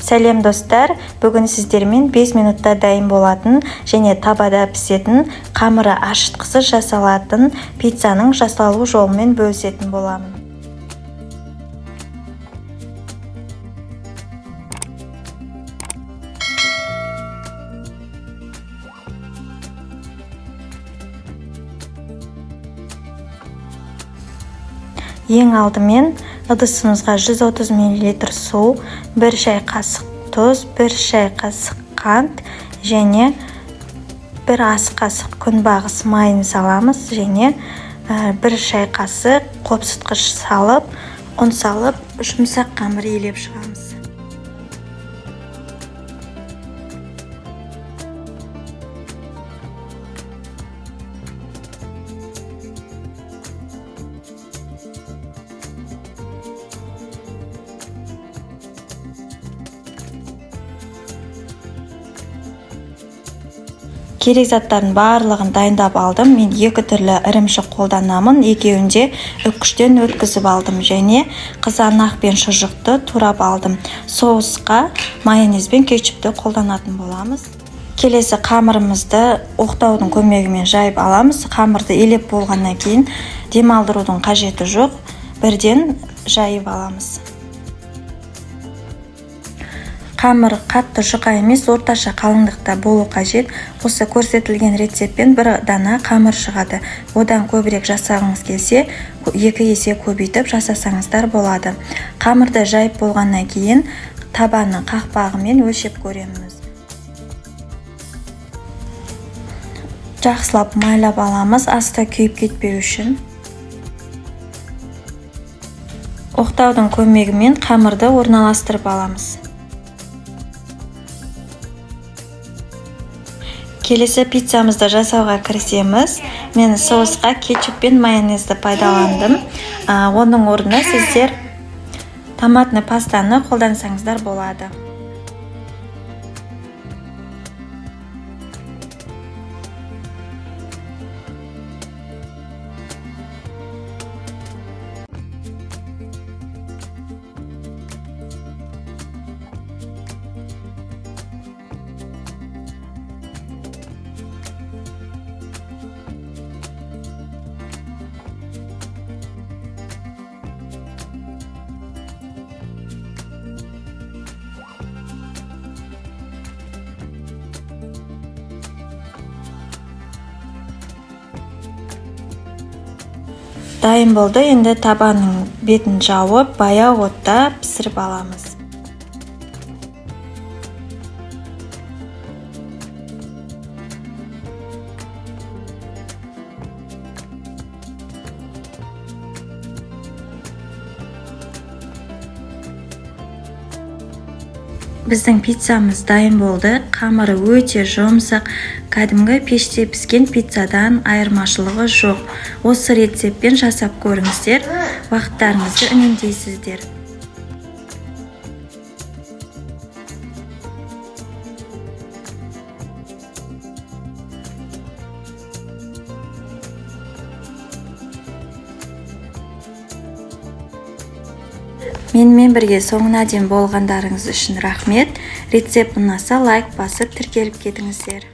Сәлем достар, бүгін сіздермен 5 минутта дайын болатын және табада пісетін, қамыры ашытқысыз жасалатын пиццаның жасалу жолымен бөлісетін боламын. Ең алдымен ыдысымызға 130 мл су, 1 шай қасық тұз, 1 шай қасық қант және 1 ас қасық күнбағыс майын саламыз және 1 шай қасық қопсытқыш салып, ұн салып, жұмсақ қамыр илеп шығамыз. Керек заттардың барлығын дайындап алдым. Мен 2 түрлі ірімшік қолданамын. Екеуінде үккіштен өткізіп алдым және қызанақ пен шұжықты турап алдым. Соусқа майонез бен кетчупты қолданатын боламыз. Келесі қамырымызды оқтаудың көмегімен жайып аламыз. Қамырды илеп болғаннан кейін демалдырудың қажеті жоқ. Бірден жайып аламыз. Қамыр қатты жұқа емес, орташа қалыңдықта болу қажет. Осы көрсетілген рецептпен 1 дана қамыр шығады. Одан көбірек жасағыңыз келсе, 2 есе көбейтіп жасасаңыздар болады. Қамырды жайып болғаннан кейін табанның қақпағымен өлшеп көреміз. Жақсылап майлап аламыз, асты күйіп кетпеу үшін. Оқтаудың көмегімен қамырды орналастырып аламыз. Келесі пиццамызды жасауға кірісеміз. Мен соусқа кетчуп пен майонезді пайдаландым. Оның орнына сіздер томатный пастаны қолдансаңыздар болады. Дайын болды. Енді табанның бетін жауып, баяу отта пісіріп аламыз. Біздің пиццамыз дайын болды. Қамыры өте жұмсақ, кәдімгі пеште піскен пиццадан айырмашылығы жоқ. Осы рецептпен жасап көріңіздер, уақыттарыңызды үнемдейсіздер. Менімен бірге соңына дейін болғандарыңыз үшін рахмет. Рецепт ұнаса лайк басып тіркеліп кетіңіздер.